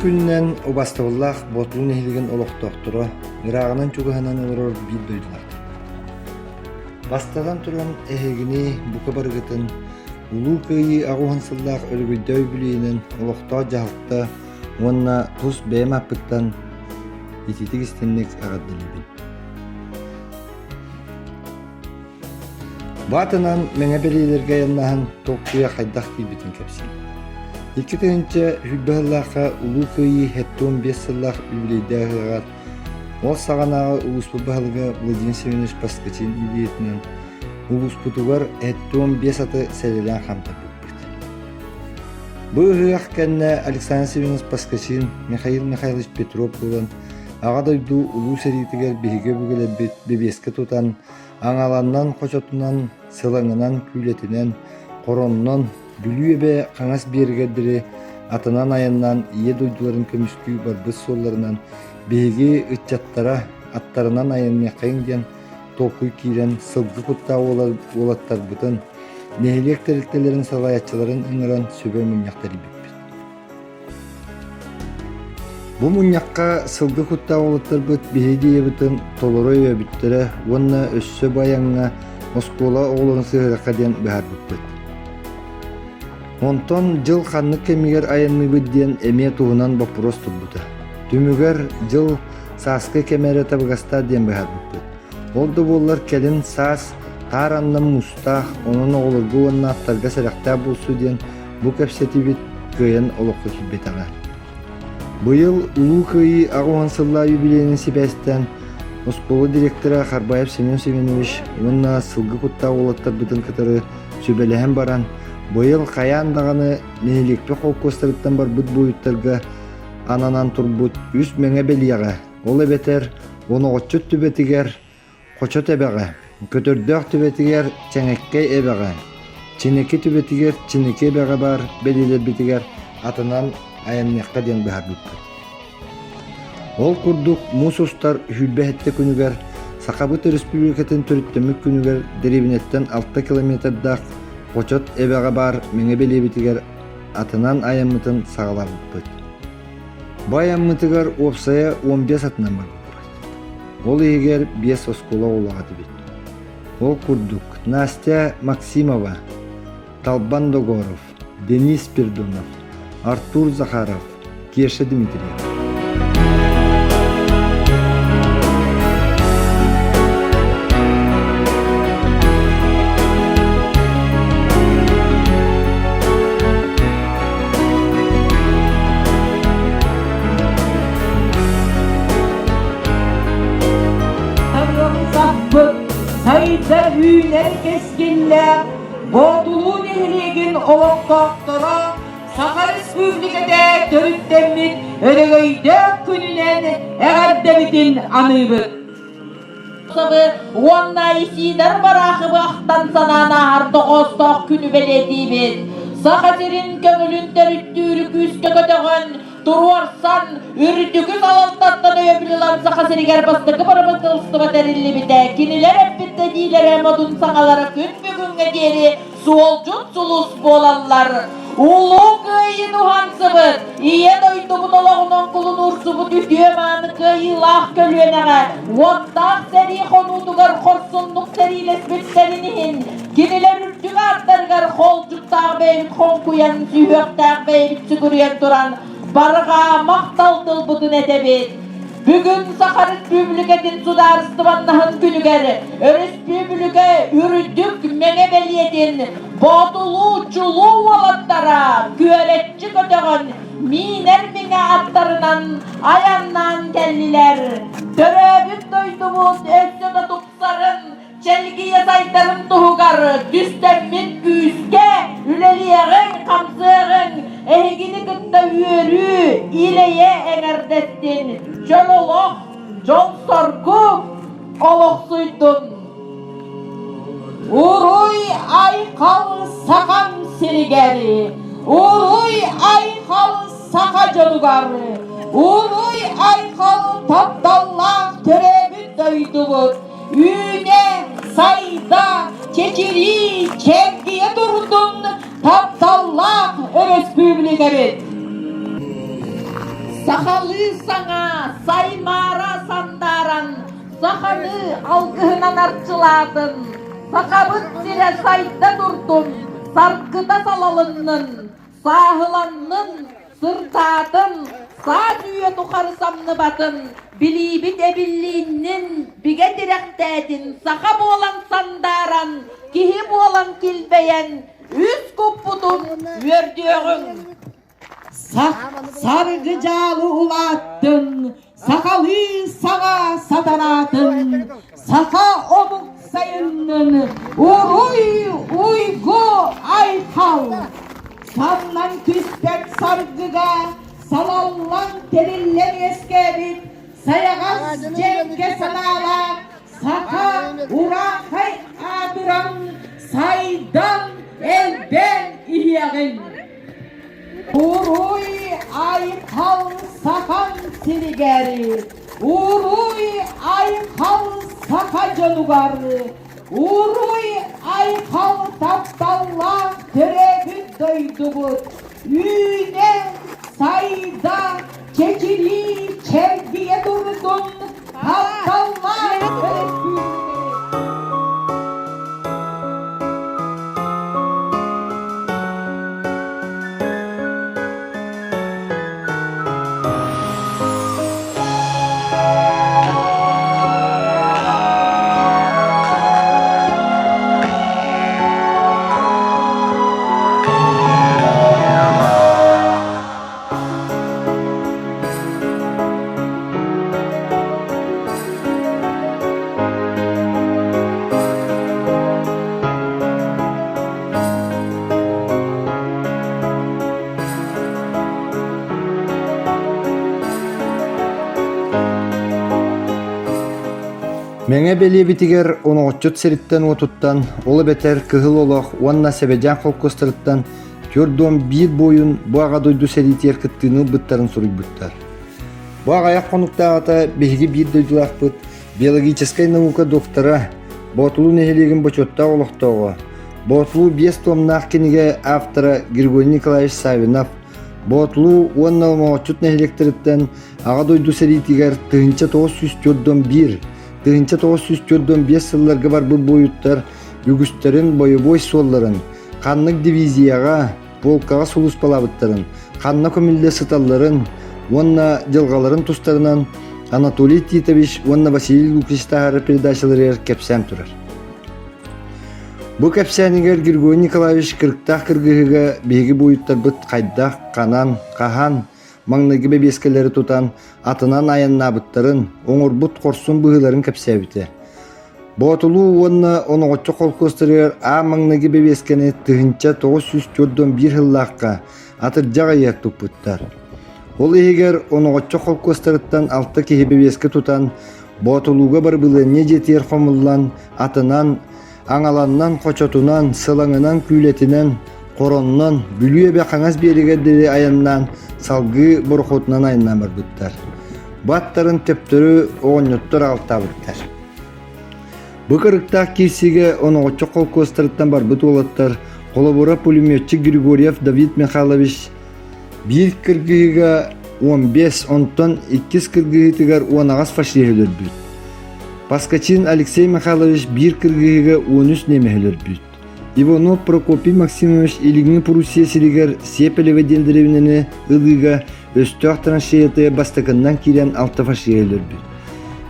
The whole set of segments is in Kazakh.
күннен обастығыллақ ботулun ehiligen олықтоқтыры, ырағынан чуғанан олырор bir дойдылар. Бастадан тұрған әхегіне бұқа барғытын, улу көйі ағуғансыллақ өлгөйдөй білейінен олықта жағылтта, онына тұз бәйім аппыттан ететік істемнек ағаддылыбын. Батынан мәңе белейлерге яннағын тоқтуя қайдақ дейбетін кәпсін. Екі түйінші хүлбағылаққа улу көйі 15 сыллақ үлбілейді ағығар, ол сағанағы ұлыспы бағылыға Владимир Семенович Паскачин үлбейетінен ұлыспытуғар 15 аты сәлелен қамтап өтпеді. Бұл ұғық кәнне Александр Семенович Паскачин, Михаил Михайлович Петров болан, ағадойду ұлу сәритігер бейге бүгілі бебеске тұтан, аңаланнан, қочотынан, сылаңынан, күйлетінен, қоронынан, бүлі өбе қаңас бергердірі, атынан айыннан, ие дойдуларын көмішкі барбыз солларынан, бейге үтчаттара, аттарынан айынме қайыңден, толқуй кейлен, сылғы құтта олаттар бұтын, нехелек тәрілтелерін салаятчыларын ұңыран сөбе мұнияқтары беппет. Бұл мұнияққа сылғы құтта олаттар бұт, бейге бұтын толырой өбіттері, онына өссө баяңға, Москола оғылығын сығыраққа ден бәр бұппет. Онтон жыл қанны кемігер айынны бұдден әме туғынан бапырос тұлбыты. Түмігер жыл сасқы кемері табығаста ден бәр бұппет. Олды болар кәлін сас, тар анным мұстақ, оның оғылығы онына аттарға сәріқта болсу ден бұл кәпсеті бет көйен олыққы күлбет аға. Бұйыл ұлу көйі ағуғансылла юбилейінің себәстен Москола директоры Харбаев Семен Семенович онына сылғы құтта олаттар бұтын кітары сөбеліген баран, бұйыл қаяндағаны нелікпе қол көстіріттен бар бұд бойыттарға ананан тұрбұд үз мәңе белияға. Ол әбетер, оны отчыт түбетігер, қочот әбәға, көтірдіқ түбетігер, чәңекке әбәға, ченеке түбетігер, ченеке әбәға бар, белелер бетігер, атынан аяннеққа ден бәр бұтты. Ол күрдік мұсустар хүлбәхетті күнігер, Сақабыты республикатын түріттімік күнігер деребінеттен 6 километрдақ қочот әбәға бар меңе белебетігер атынан аяммытын сағалар бұппыт. Бұл аяммытығар опсая 15 атынан бар бұппыт. Ол егер 5 оскола олағады бет. Ол күрдік Настя Максимова, Талбан Догоров, Денис Пердунов, Артур Захаров, Кеша Дмитриев. Sayda hüner keskinler, Bodulu nehriğin oloqtaqtıra, Saqa Respublikada törüttemmit, Öregöyde gününen eğerdebitin anıbıt. Onna isidar baraqı vaqtan sanana artoqostoq günü beledibit. Saqaterin kömülün törüttürü küske kötüğün, Turvarsan, ürütüküz alaltattan öyebililan Saqaseriger bastıqı barabıtılstıva derilli bite. Kiniler hep bitte dilere modun sağalara gün deri suolcun sulus bolanlar. Ulu kıyın uhansıbıt, iye doydu butoloğunun kulun ursubut üdüyemanı kıyılah kölüyeneğe. Vottaq seri konudugar korsunduk serilesbit serinihin. Kiniler ürtüge atlargar holcuktağ beyit konkuyan sühöktağ beyit sügürüyen duran. Barığa maqtal budun edebit. Bugün Saqa Respublikatin Sudarstvanahın günügeri, Respublika ürüdük menebeliyetin, Bodulu çulu olatlara, küöletçi kötüğün, miner mine atlarından, ayandan telliler. Töröbüt doydumuz öksöde tutsarın, çelgiye saytarın tuğugarı, düstemmin güzge, üleliyeğin kamsığın, ehgini gıtta yürü, ileye enerdettin, çöloloq, jol sorgu, oloqsuydun. Uruy ayqal saqam serigeri, uruy ayqal saqa jolugari, uruy ayqal tapdallaq törebüt doydubut, üne sayda çeçiri çevgiye durdun, tapdallaq Respublika bit. Сахалы саңа саймара сандаран, саханы алгыһынан арчыладын, сахабыт сире сайда дурдун, саркыта салалыннын, сахыланнын, сыртатын, саат үйе тухарысамны батын, билибит эбиллииннин, биге директәдин, саха болан сандаран, кихи болан килбейен, үс куппутун, өрдüğün. Sargı calı ulattın, sakalı sağa satanatın, saka omuk sayının, uruy uygu aytal. Sanlan küspek sargıga, salallan teriller eskebit, sayagaz cenke sanala, saka urakay adıran, saydan elben ihyagın. Uruy aytal sakan siligeri, uruy aytal saka canugari, uruy aytal taptalla terebit doydubut, üne sayda çekili çergiye durdun, taptalla terebit. Меңе беле битигер оны отчут сериттен отуттан, олы бетер кыгыл олох, уанна себежан холкостырыттан, төрдон бир бойын буага дойду серитер кыттыны бұттарын сұруй бұттар. Буага аяқ конуктағата беги бир дойдулақ бұт, биологическая наука доктора, ботулу нехелеген бочотта олықтауға, ботулу 5 томнақ кенеге автора Григорий Николаевич Савинов, ботулу уанна отчут нехелектіріттен, аға дойду серитигер тыгынча 904 1905 сылларга бар бұл бойыттар үгістерін бойы-бой солларын, қаннық дивизияға, полкаға сулус балабыттарын, қанна көмілді сыталарын, онна жылғаларын тұстарынан Анатолий Титович, онна Василий Лукич тағары передачалары кәпсәм тұрар. Бұл кәпсәнігер Григорий Николаевич кырықтақ кыргығыға бегі бойыттар бұт қайдақ, қанан, қахан, маңнығы бебескелері тұтан, атынан аянна бұттарын, оңыр бұт қорсын бұғыларын кәпсәбіті. Ботулу онна оңғытчы қолқостырыр а маңнығы бебескені тұғынча 941 жыллаққа атыр жаға ертіп бұттар. Ол егер оңғытчы қолқостырыттан 6 кеге бебеске тұтан, ботулуға бар бұлыне жетер қомылан, атынан, аңаланнан, қочотунан, сылаңынан, күйлетінен, короннон бүлүе бе қаңаз берігердері аяннан салғы бұрқотынан айыннан бар бұттар. Баттарын төптөрү оғынyottор алта бұттар. Бұқырықтақ кейсіге оны отчы қол көстіріттен бар бұт олаттар қолабора пулеметчі Григорьев Давид Михайлович бір кіргіға 15, онтон 2 кіргігітігер оңағас фашиелер бүт. Паскачин Алексей Михайлович бір кіргіға 13 немелер бүт. Иванов Прокопий Максимович илигни Пурусия силигер Сепелева делдеревинени ылыга өстөк траншеяты бастакыннан кирен алты фашиелер бүт.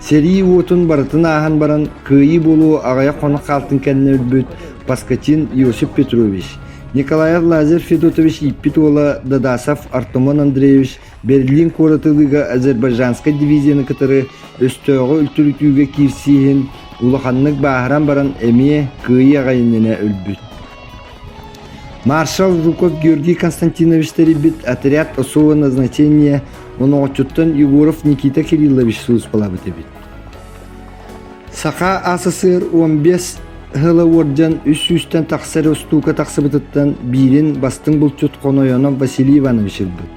Сери отун барытын ахан баран кыйы болу ағая қонық алтын кәнне бүт Паскачин Иосиф Петрович. Николаев Лазар Федотович Иппитола Дадасов Артемон Андреевич Берлин коратылыга Азербайджанская дивизияны кытыры өстөгі үлтүрүтүүгө кирсиин улаханнык баһаран баран эми кыйы ағайынына өлбүт. Маршал Жуков Георгий Константинович терибит отряд особого назначения оногочуттан Егоров Никита Кириллович суспалабыт эбит. Саха АССР 15 хыла орджан 300-тен тақсары устука тақсыбытыттан бирин бастың бұлчут қонойонов Василий Иванович өлбүт.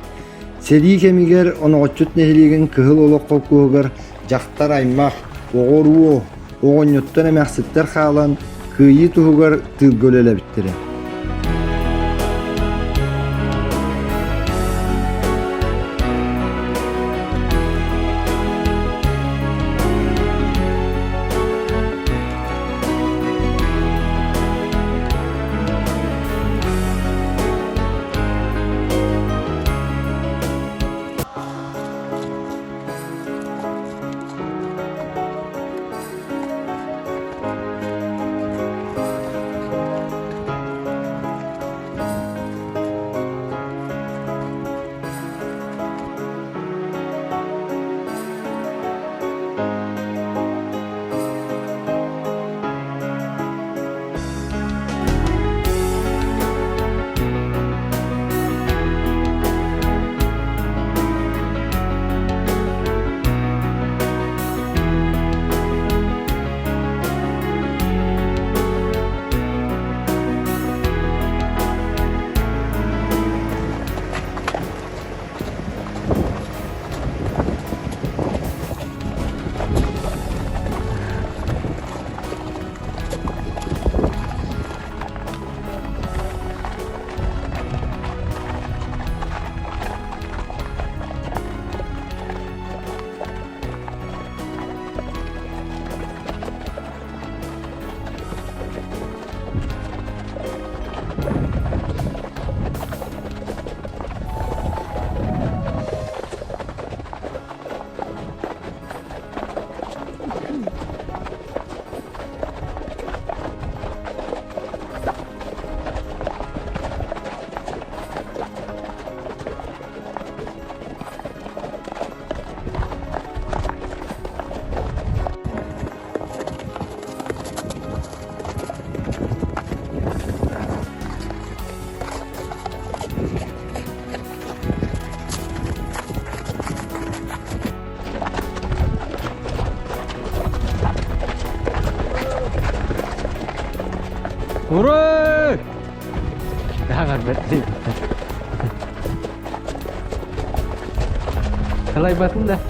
Сери кемигер оногочут нехилеген кыхыл олық қолкуығыр жақтар аймақ, оғыруо, оғынyoттан әмәқсіттер қалан кыйы тұғығыр тылгөлелі біттірі. Uray! Jangan berhenti. Kalau ibatin dah.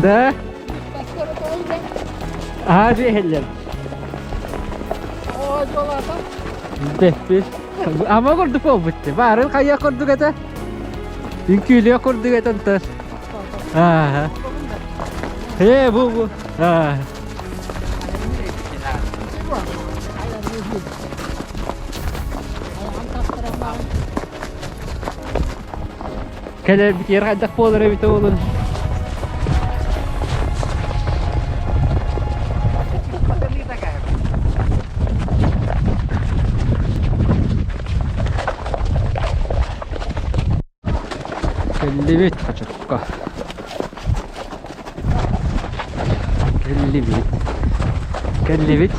Dah. Hadi helal. Oh, jolata. Deh. Ama kurduk o bitti. Barın kaya kurduk ete. Dünküyle kurduk ete entar. Ha. He bu. Ha. Kalian pikir ada polar itu ulun. Kellimit çocukka. Kellimit.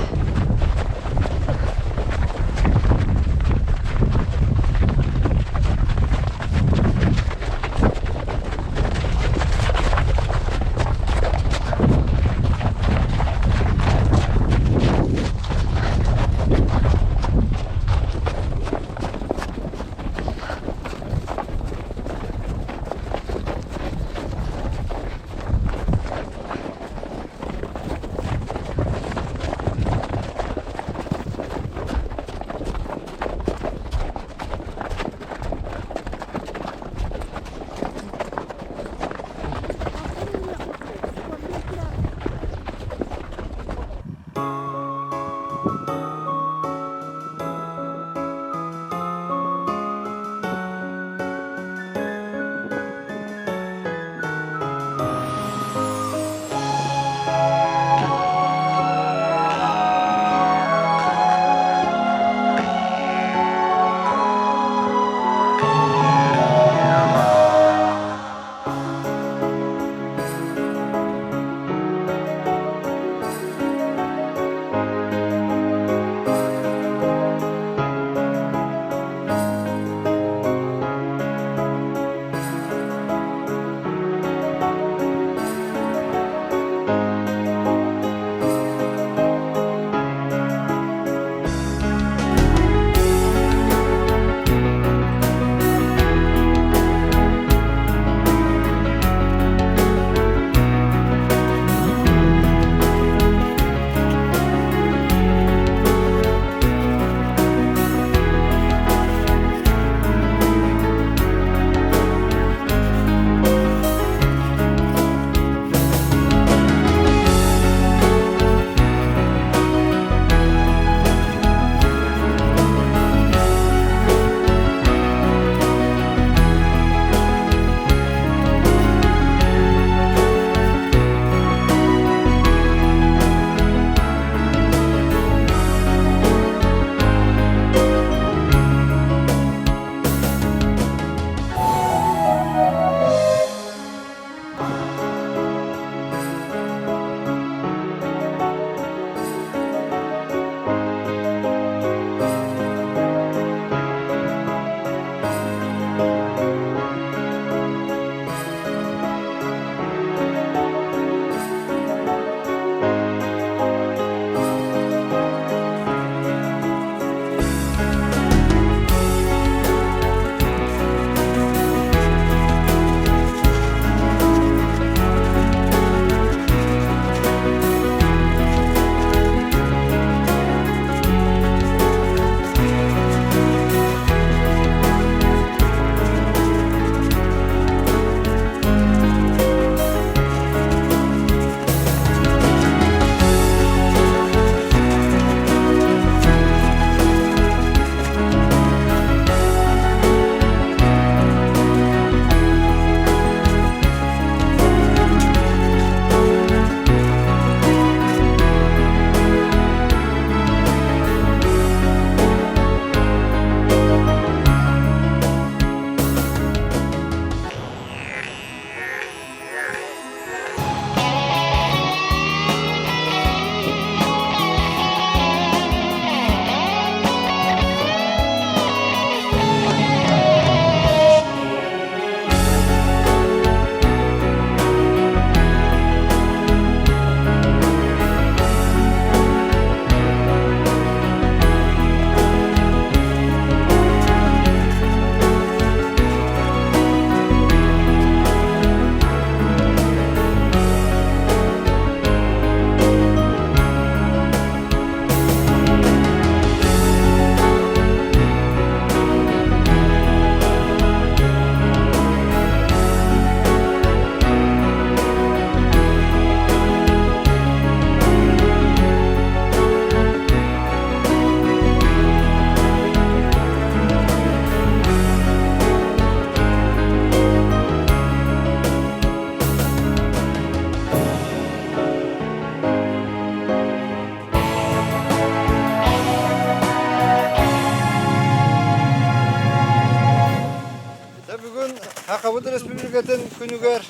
Хакабыт республикатын күнүгер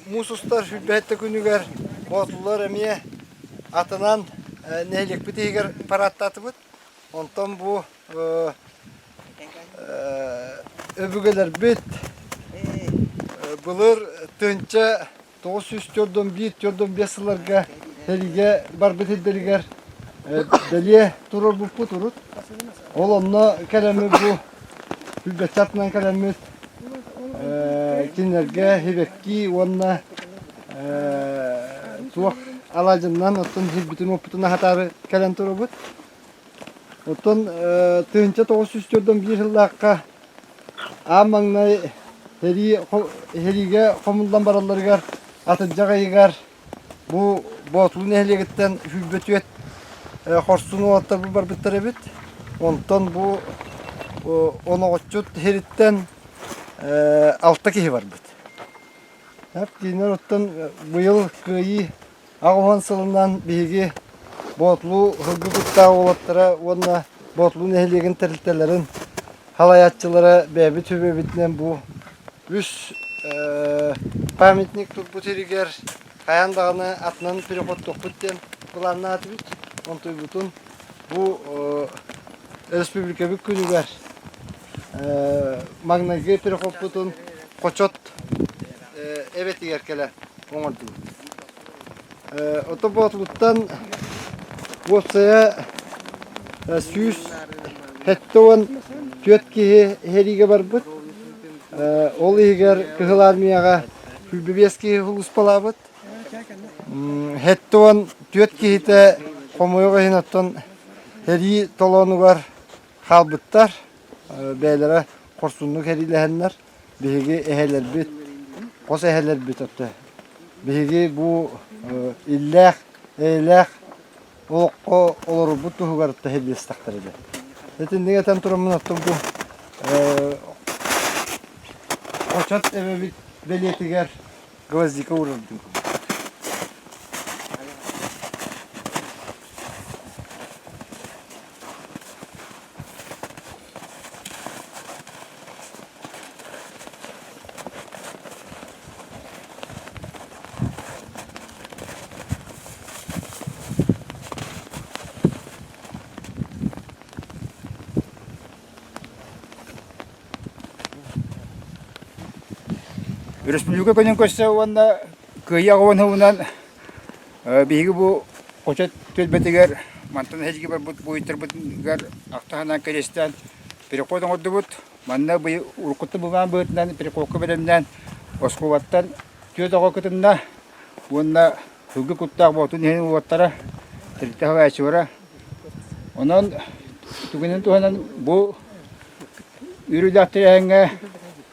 мусустар хүлбәтте күнүгер ботулар эме атынан нелек битигер параттатыбыт. Онтон бу өбүгелер бит булыр төнче 941-5 сыларга хелиге бар битилдергер деле турur bu puturut. Olonno kelemi bu hübbetçatman kelemit kinlerge hibekki onna tuak alacından otun hibbitin oputuna hatarı kelem turubut. Otun tığınca 941 yıllakka amangnay herige komundan barallarıgar atıncağa yigar bu botluğun ehligitten hübbetüet Horsunu otta bu bar bitter bit. Ondan bu onu oçut heritten altta ki var bit. Hep diner ottan bu yıl kıyı ağvan sılından bilgi botlu hıgı kutta olatlara ona botluğun ehliğin teriltelerin halayatçılara bebi tübe bitnen bu üst pamitnik bu teriger kayan dağına atnan pirikot tokbitten kulağına atıbit. Ontoy butun bu Respublika bir günüger magnagi pirikop butun koçot evet yerkele onardı. Otobotluktan Bosaya süs hettovan tüetki herige var but. Ol iger kıhılarmiyaga hülbebeski hulus palabıt. Hettovan tüetki hite Komoyoga hinattan heri tolonugar halbıttar, beylere korsunluk herilehenler, bihigi eheler bit, kos eheler bit öptü. Bihigi bu illek, eylek, olukko olur bu tuhugarıtta hediyesi takdir edi. Etin diğeten turumun attım bu koçat eve bit beliyetiger gvazdika uğrardım. Respublika kanyang kosa wanda kaya kawan haunan bihi bu kocat tuet betigar mantan haji bar but bu iter betigar aktahanan kalistan piriko tong odbut manna bu urkut bu ban butnan piriko ko bedendan osko wattan tuet ko ketenna wanda hugu kutta botun hen wattara terita hawa asura onon tuginen tuhanan bu yürüdak terehenge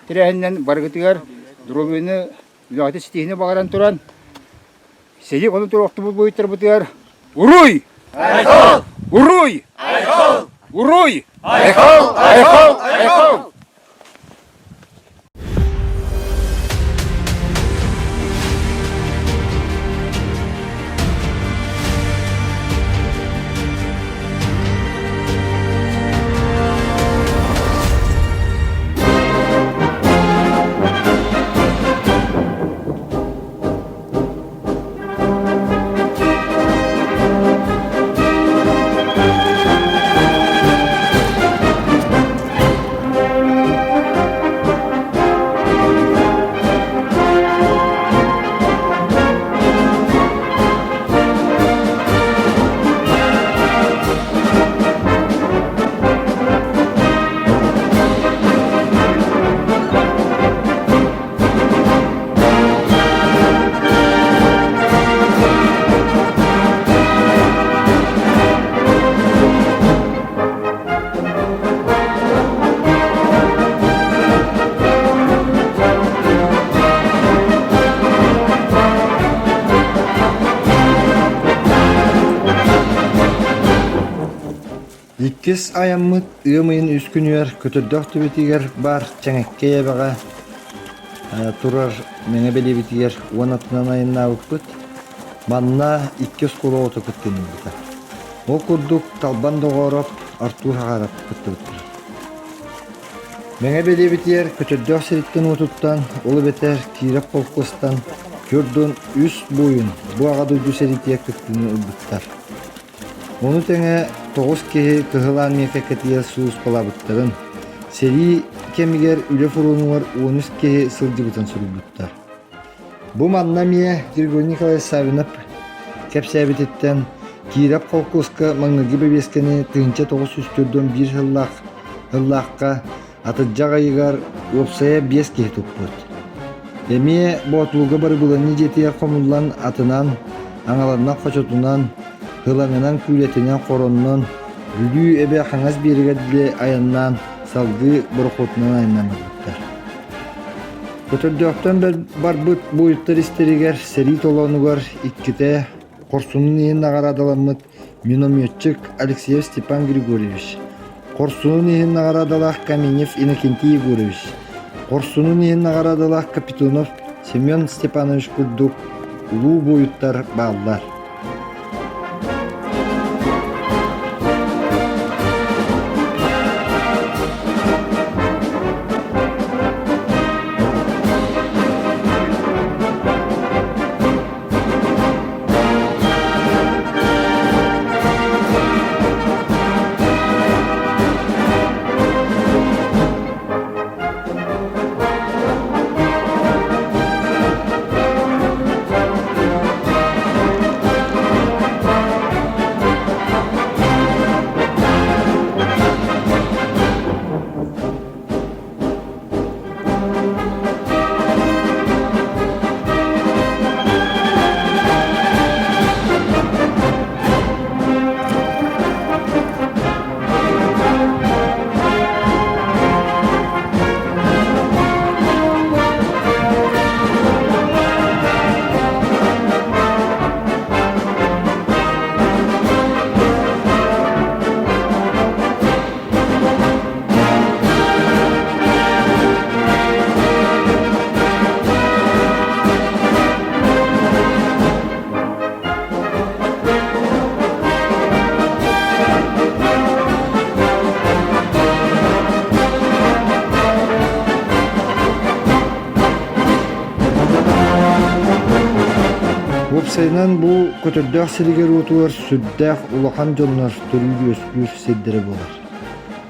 terehenden bargetigar Durumunu yahti stihine bakaran turan. Seni konu tur waktu bu boyutter butiar. Uruy! Ayhol! Uruy! Ayhol! Uruy! Ayhol! Ayhol! Ayhol! İkis ayamıt ığmayın üskünüyer kötürdök tübetiger bar çenekkeye bağa turar mene beli bitiger onatından ayınna ukput manna ikkis kulu otu kütteni bita. O kurduk talban doğorop Artur Hagarap küttü. Меңе белебитер көтөрдөк сериттен утуттан, олы бетер киреп полкостан, көрдөн үс бойын бу агадуйду серития көктүнү ылбыттар. Оны теңе 9 кеһи кыһылаан мекекетия суус балабыттарын, сери кемигер үле фурунуар 13 кеһи сылдыбытын сүрүлбүттар. Бу манна мие Григорий Николаевич Савинов кепсәбитеттен киреп полкоска маңныгы бебескени тыынча 9 үстөрдөн бир ыллаққа атыджаға егар опсая 5 кеһи туппут. Эми ботлуга бары буланны жетия комуллан атынан, аңаларынан қочотунан, хылаңынан күлетинен короннон, бүлүү эбе хаңас беригедле аяннан, салгы борохотунан айнамадыктар. Көтөрдөктөн барбыт буйуттар истеригер сери толонугар икките корсунун иһин нагарадаламмыт минометчик Алексеев Степан Григорьевич. Корсунун иһин нагарадалах Каменев Иннокентий Егорович. Корсунун иһин нагарадалах Капитонов Семен Степанович Курдук. Улуу буйуттар бааллар. Sayınan bu kötürdük siliger otular süddək ulakan jonlar türlü öskür seddere bolar.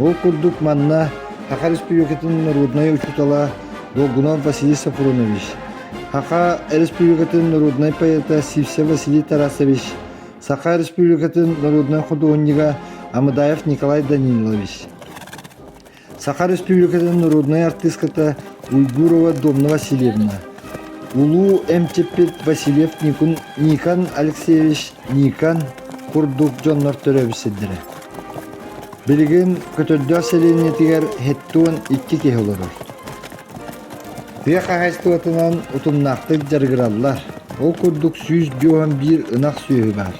Ол kurduk manna Haqa Respublikatının Народная учутала Долгунов Василий Сафронович. Haqa Республикатının Народная поэта Сивсе Василий Тарасович. Саха Республикатının Народная художника Амадаев Николай Данилович. Саха Республикатının Народная артистката Уйгурова Домна Васильевна. Улу Эмчепет Васильев Никан Алексеевич Никан Курдук Джоннар төрөбүсүдүрө. Билген көтөрдө селенетигер хеттуан 2 кеһи олорор. Тыя кагайстуатынан утумнактык жаргыраллар. Ол курдук 111 ынак сүйөбү бар.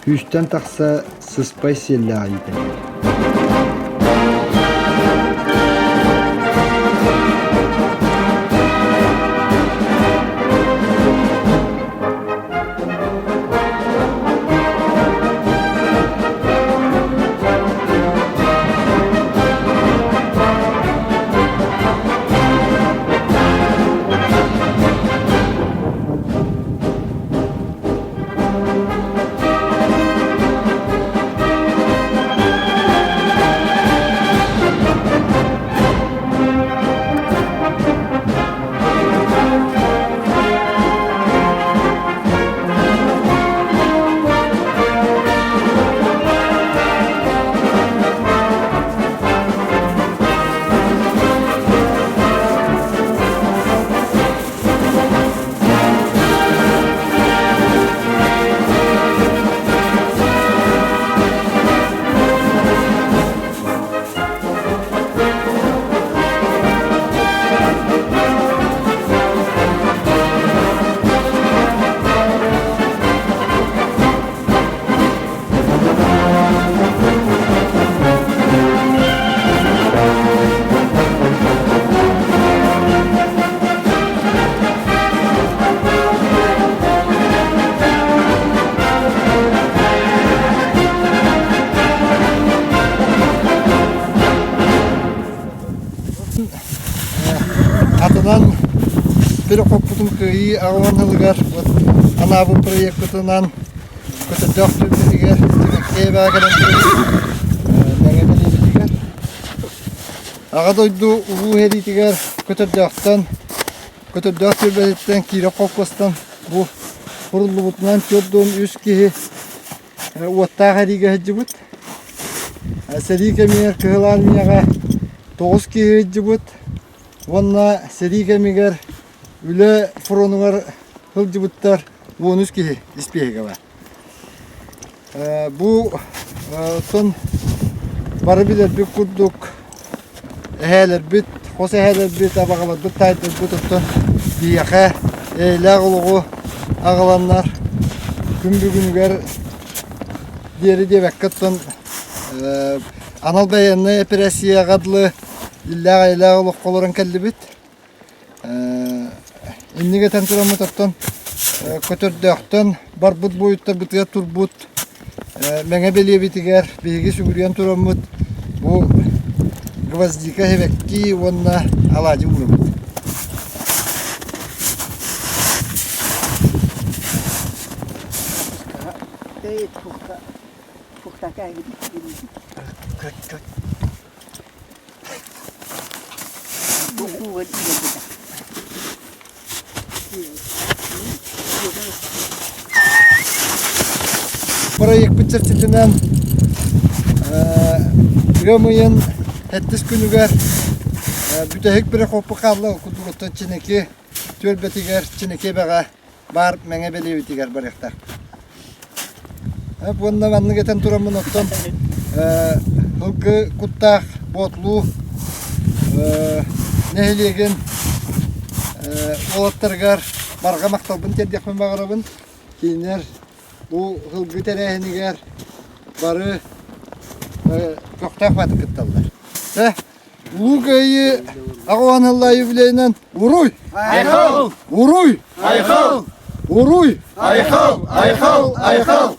Күстен такса сыспай селле айты. Атынан bir koputun kıyı ağvan hılgar. Ana bu proyektından kötü döktürüyor. Keyfe gelen neye belirtiyor. Ağa doydu uvu heritiyor. Kötü döktürüyor. Kira kopustan bu kurullu butundan çöldüğüm üst kihi uatta hariga hıcıbıt. Seri kemiğer kıhılanmayağa 9 kihi hıcıbıt. Vonna seri kemiğer üle fronular hılcıbıttar 13 kihi ispiyege var. Bu son barı bilir bir kurduk eheler bit, hos eheler bit, abağalar bit, taytır bit tutun diyeke lağılığı ağalanlar gümbügünüger diğeri diye bekkattan anal beyanlı epresiye gadlı lağılığı kolorun kelli bit innige tenturamı tutun kötürdöktün barbut boyutta bitiga turbut menge beliye bitiger bilgi sügürüyen turamut bu gvazdika hevekki onna alacı vurumut. Proyek bütçesinden gömüyen ettis günüger bütehik bir kopu kallı kudurutun çineki tölbetiger çineki bağa bar menge beli bitiger barıkta. Bunda vanlı geten turamın ottan hılgı kuttak botlu nehilegen olattargar barga maktabın tedekmen bağırabın kiyinler bu hılgı terehiniger barı köktak batı kıttallar. Ulu köyü ağvan hılla yübüleynen uruy! Ayhal! Uruy! Ayhal! Uruy! Ayhal! Ayhal! Ayhal!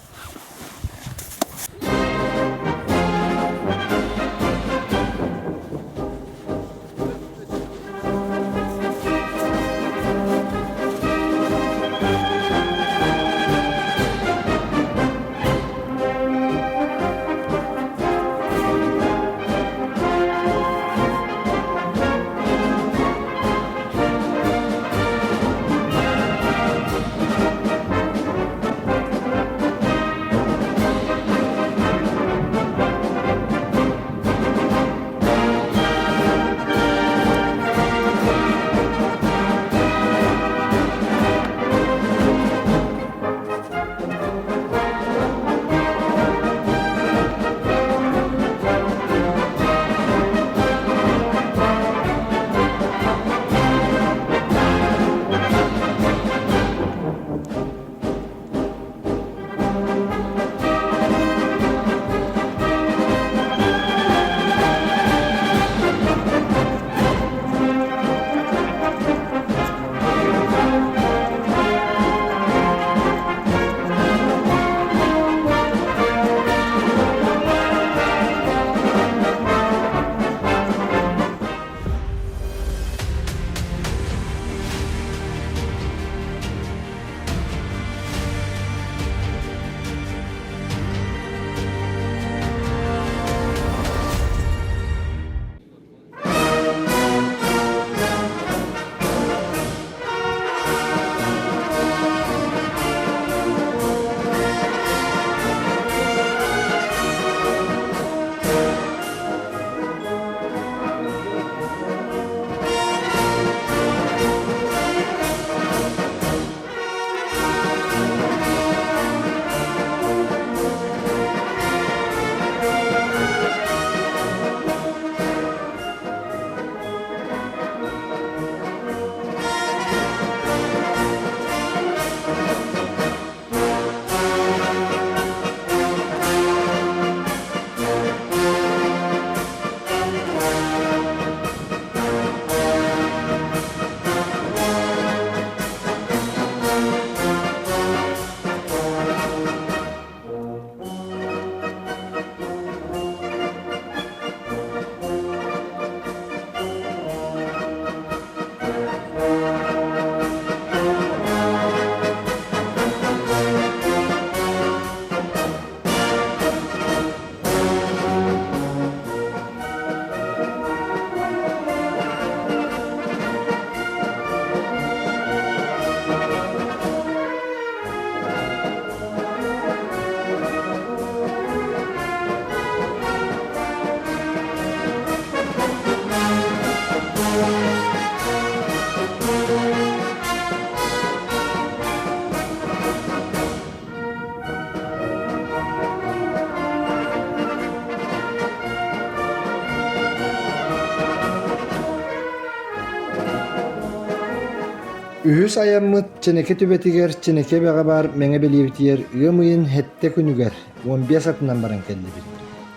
Ühüs ayamмыт çeneke tübetiger çeneke baga bar meňe belibitiyer ýa-mıйын hette günüger 15 atынан baran kellibit.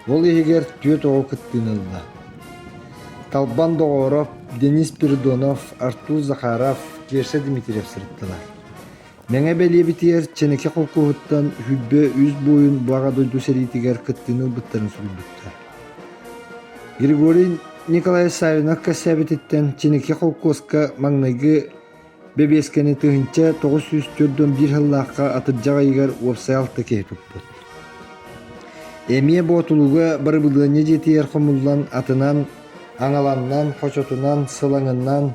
Ol eger tüet oğul kıttığınılda. Талбан Догоров, Денис Пердонов, Артур Захаров, Керсе Дмитриев сырытtılar. Meňe belibitiyer çeneke kolkuhuttan hübbe üz boyun baga doydu seritiger kıttığını bıttарын sürüldükler. Grigorий Николай Савинов кәсәбитеттен çeneke kolkoska maňnaýgy Bebeskeni tığınça 904'den bir hıllaqqa atıp jagaýgar websaytda kepipdi. Emiye botuluga bir bıdığına jetiyer homullan atınan, aňalannan, hoçotundan, sılaňyndan,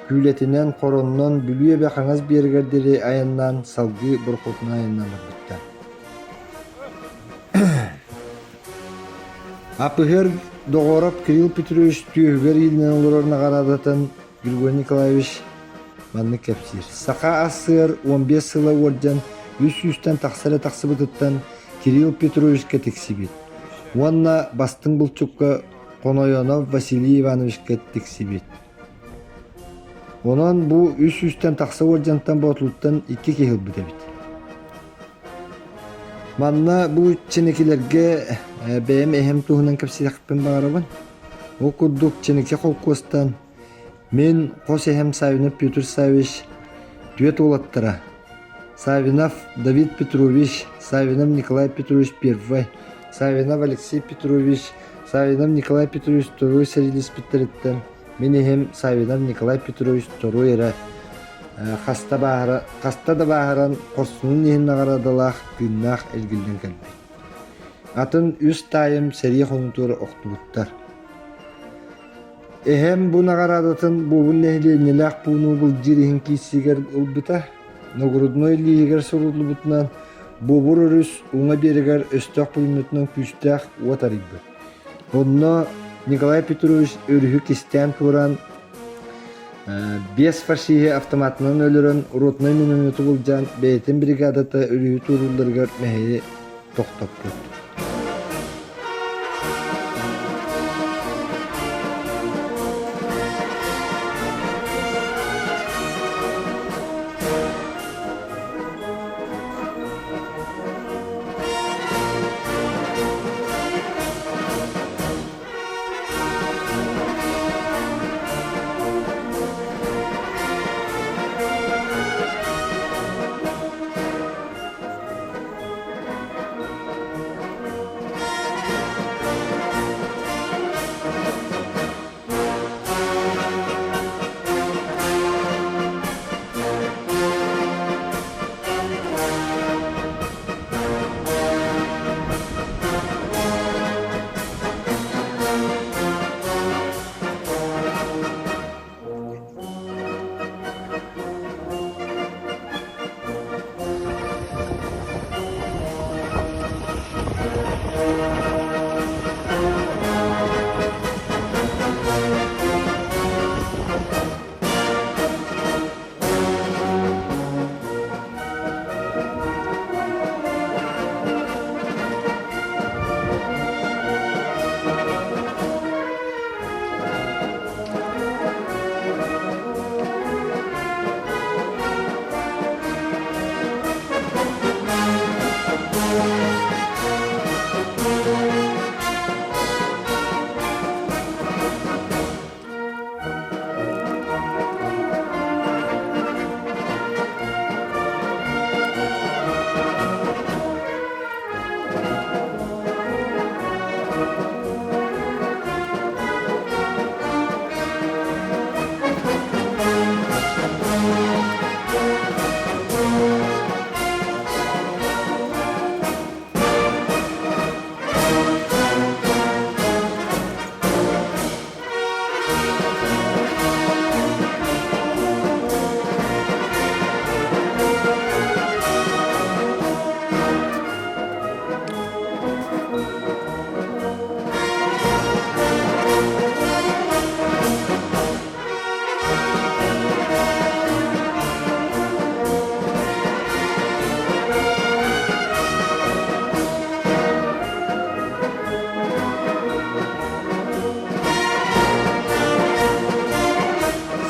kületinden, koronundan, bülüye bakaňyz bergerdiri ayandan, salgy burkutuna ayandan bitdi. Apıher Dogorov Kirill Petrovich tüýüger ýylynyň olaryna garadatan Grigorий Nikolaevich Manny kepsir. Saka asır 15 yıla orjan 100'ten taksara taksıbıtıttan Kirill Petrovich'e teksibit. Wanna bastın bulçukka Konoyonov Vasiliy Ivanovich'e teksibit. Onan bu 100'ten taksa orjantan botuluttan 2 kehil bitebit. Manna bu çenekilerge beğem ehem tuhunan kepsirakpın bağırabın. O kudduk çeneki kolkostan men Kosehem Savinov Pyotr Savich düet olattıra. Savinov David Petrovich, Savinov Nikolay Petrovich I, Savinov Alexey Petrovich, Savinov Nikolay Petrovich II serilis bittiritten. Men hem Savinov Nikolay Petrovich II era hasta da baharan korsunun nihinna garadalaq günnaq elgilden keldi. Atın üst tayım seri konutura oktubuttar. Ehem bu nagaradatın bubun nehliyenilaq bunu bul jirihin kisiger ulbita. Nogrudnoy lihiger sorudlu butnan bubur örüs uňa beriger östaq pulymetinin püstaq wataribbi. Onna Nikolay Petrovich örühü kistan turan 5 farşihi avtomatынан ölürün rotnoy minimiyotu buljan beytin brigadata örühü turullargar meheyi toktap tuttu.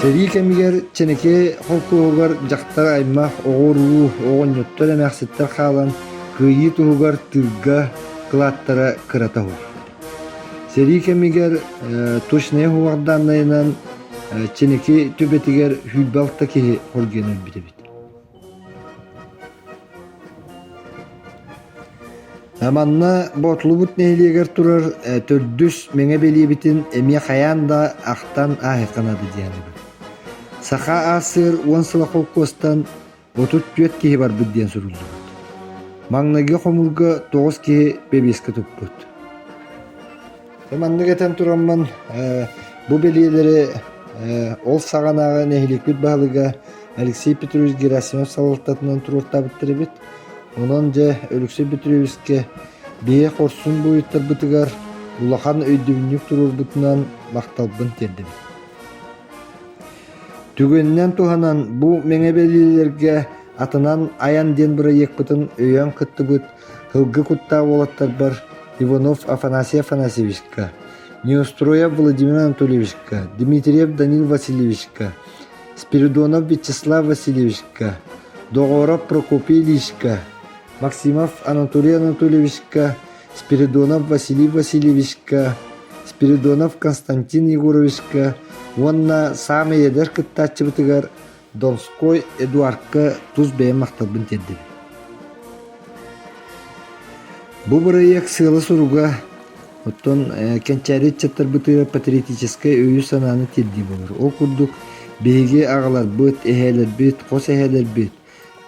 Сери кемигер ченеке холкугар жактар аймак огоруу огоньоттор эмексеттер халан кыйы тугар тылга кылаттара кыратау. Сери кемигер тушне хуарданнайынан ченеке түбетигер хүлбалта ки холгенен битебит. Аманна ботлубут нейлигер турар төрдүс меңе белибитин эме хаянда ахтан ахыканады дияныбы. Саха асыр уансыла холкостан отут түйет кихи бар бидден сурулду. Маңнаги хомулга 9 кихи бебеске туппут. Аманны кетен турамман бу белилери ол саганага нехиликбит баалыга Алексей Петрович Герасимов салалтатынан туруртабыттыры бит. Онон же Алексей Петровичке бие хорсун буйуттар бытыгар улахан өйдүбүнүк турурбутунан макталбын терди. Түгөннен туханан бу меңебелилерге атынан аян ден биры екпытын өйөн кыттыбыт хылгы кутта болаттар бар Иванов Афанасий Афанасьевичка, Неустроев Владимир Анатольевичка, Дмитриев Данил Васильевичка, Спиридонов Вячеслав Васильевичка, Догоров Прокопий Ильичка, Максимов Анатолий Анатольевичка, Спиридонов Василий Васильевичка, Спиридонов Константин Егоровичка, онна самый едер кыттачы бытыгар Донской Эдуардка туз бейм мақталбын терді. Бу бұрайек сылы сұруға оттон кенчәрет чаттар бытыгар патриотическая өйі сананы терді болыр. Ол күрдік бейге ағалар бұт, эхелер бұт, қос эхелер бұт,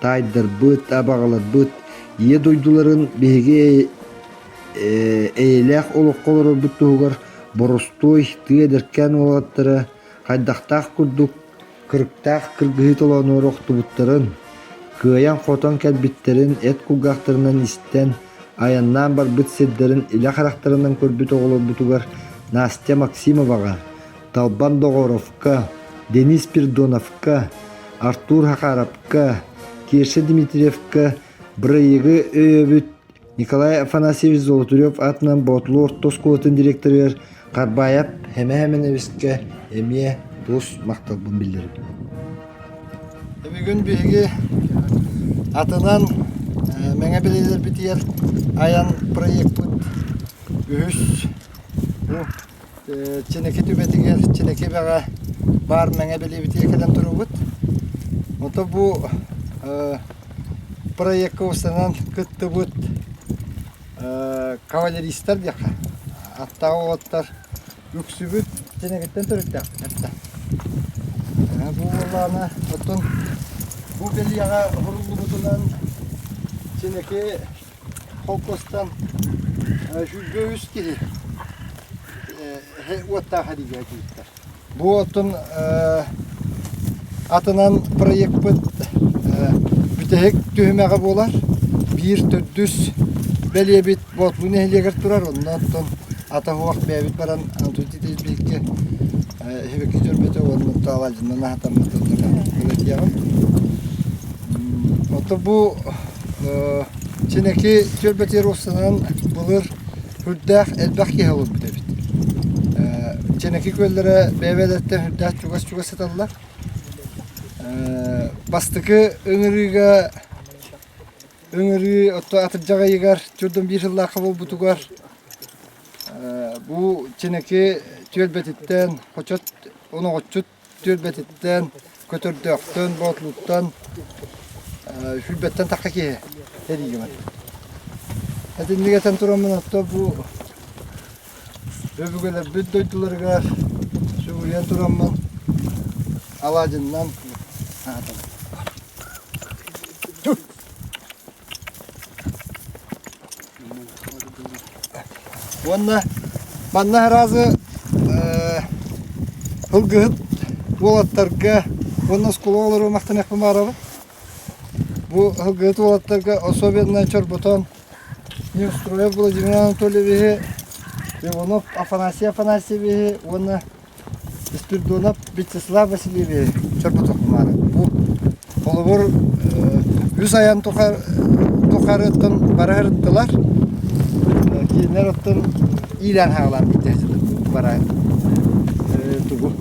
тайдар бұт, абағалар бұт, ие дойдуларын бейге эйләқ олық қолыры бұттығығар боростой тыедеркен олаттары қайдақтақ күрдік кырықтақ кыргыхит оланы ороқты бұттарын кыян қотон кәлбіттерін әт күлгақтарынан істен аяннан бар бұт седдерін илә қарақтарынан көрбіт оғылы бұтығар Настя Максимоваға, Талбан Догоровка, Денис Пердоновка, Артур Хакаровка, Кирша Дмитриевка, Брайығы өйөбіт Николай Афанасьевич Золотурев атынан ботлу ортос колотын директорер Карбаев хеме-хеменевиске эмие дос мақталбын билдерді. Бүгін бейге атынан мәңе білелер бітер аян проект бұд үхіс ченеке түбетігер ченеке бәға бар мәңе біле бітер кәден тұру бұд. Ота бұл проектқа ұстанан күтті бұд кавалеристер деқа аттағы оттар үксі бұд ченекеттен түрікті әпті. Бұл оланы оттын бұл белияға ғұрылы бұтынан ченеке қолқостан жүзге үз келі оттаға деге әкеліктер. Бұл оттын атынан проект бұд бүтәйік түйімеға болар. Bir tördüs belye bit botlu nehliyeger turar ondan ata huak bebit baran antutitis bilgi heveki jorbete onun tavalcından hatam tuttular. Evet ya. Oto bu çineki jorbete rosanan bulur hüddah elbaq yahul bit. Çineki köllere bebedetten hüddah çugas satallar. Bastıkı öngürüge Öngürü oto atırcağa yegar, çördüm bir yılla kabul butugar. Bu çeneki tölbetitten, onu koçut tölbetitten, kötürdökten, botluktan, hülbetten takkaki hediye var. Hadi nigeten turamın hatta bu öbürgeler büddoydularga Suriyen turamın alacından Onunla bana razı hılgıhıt volatlarga onunla skolu olur olmaktan ekbim araba. Bu hılgıhıt volatlarga особенно çorbotan Neustроев Владимир Анатольевиче, Иванов Афанасий Афанасьевиче, onunla Спиридонов Вячеслав Васильевиче çorbotan kumara. Bu olubur 100 ayan tokarıttın barahırttılar. Nerottun ilan hağlan bitecek bara tugu.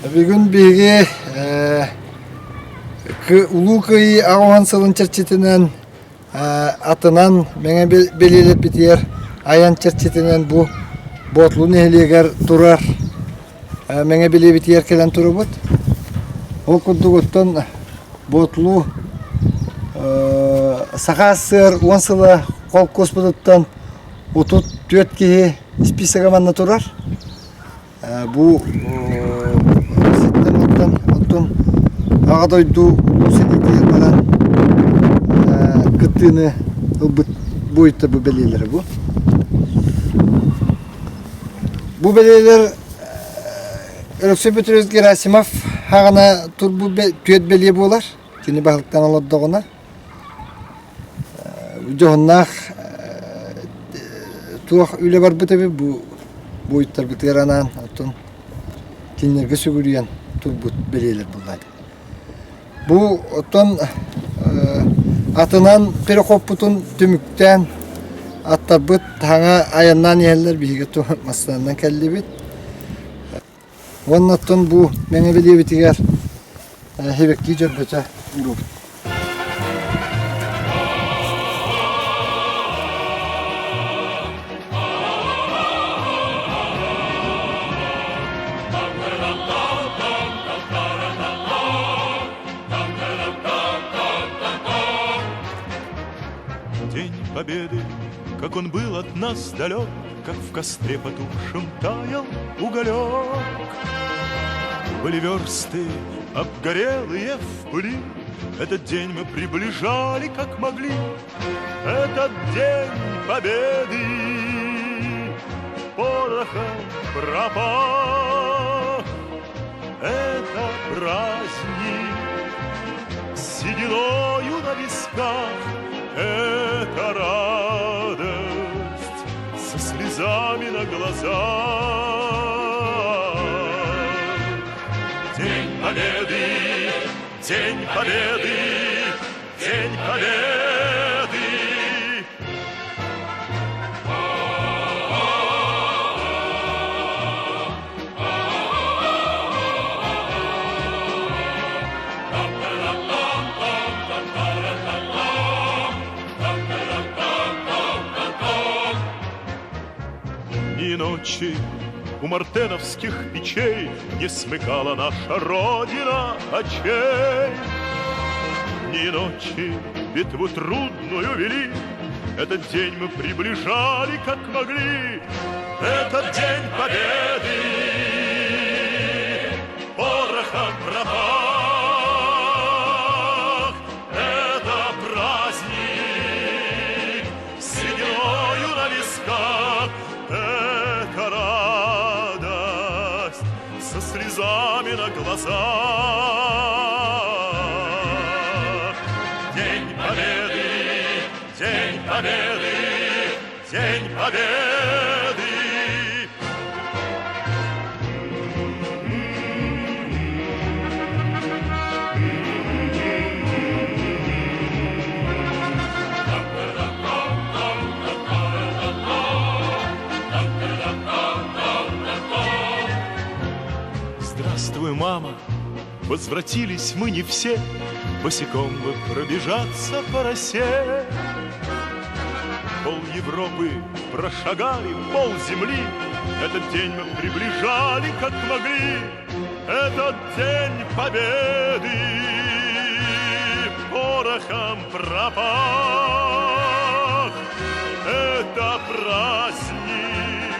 Бүгін биги улуу кыйы ағуан сылын чырчитинен атынан меңе белелеп битер аян чырчитинен бу ботлу нехилегер турар меңе беле битер келен турубут. Ол курдугуттан ботлу сахасыр 10 сыла колкос будуттан утут төт кихи списага манна турар. Бу оттон ағадойду сенетер баран кыттыны бойытта бу белелері бу. Бу белелер Өрөксө Бөтөрөз Герасимов хағана тур бу төт беле болар. Тени бағылықтан олоддоғына. Жоғыннақ туақ үйле бар бұтабы бу бойыттар бұтыранан оттон тенерге сөгірген тур бұт белелер болады. Бу оттон атынан перекоп бұтын түміктен аттар бұт таңа аяннан ерлер бейге туған масыларынан кәлді бет. Онын оттон бу мәңе беле бетігер хебекті жөрбөті ұру бұт. День Победы, как он был от нас далек, как в костре потухшем таял уголек. Были версты обгорелые в пыли, этот день мы приближали как могли. Этот день Победы порохом пропах. Это праздник с сединою на висках. Это радость со слезами на глазах. День Победы, День Победы, День Победы. Ни ночи у мартеновских печей не смыкала наша Родина очей. Ни ночи битву трудную вели, этот день мы приближали как могли. Этот день Победы порохом пропах. Это праздник с сединою на висках. Это радость со слезами на глазах. День Победы, День Победы, День Победы. Здравствуй, мама, возвратились мы не все, босиком бы пробежаться по росе. Пол Европы прошагали, пол земли, этот день мы приближали как могли. Этот день Победы порохом пропах. Это праздник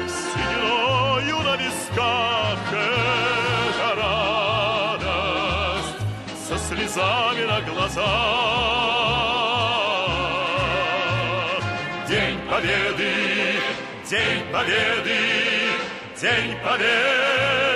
с сединою на висках. Это радость со слезами на глазах. День Победы, День Победы, День Победы.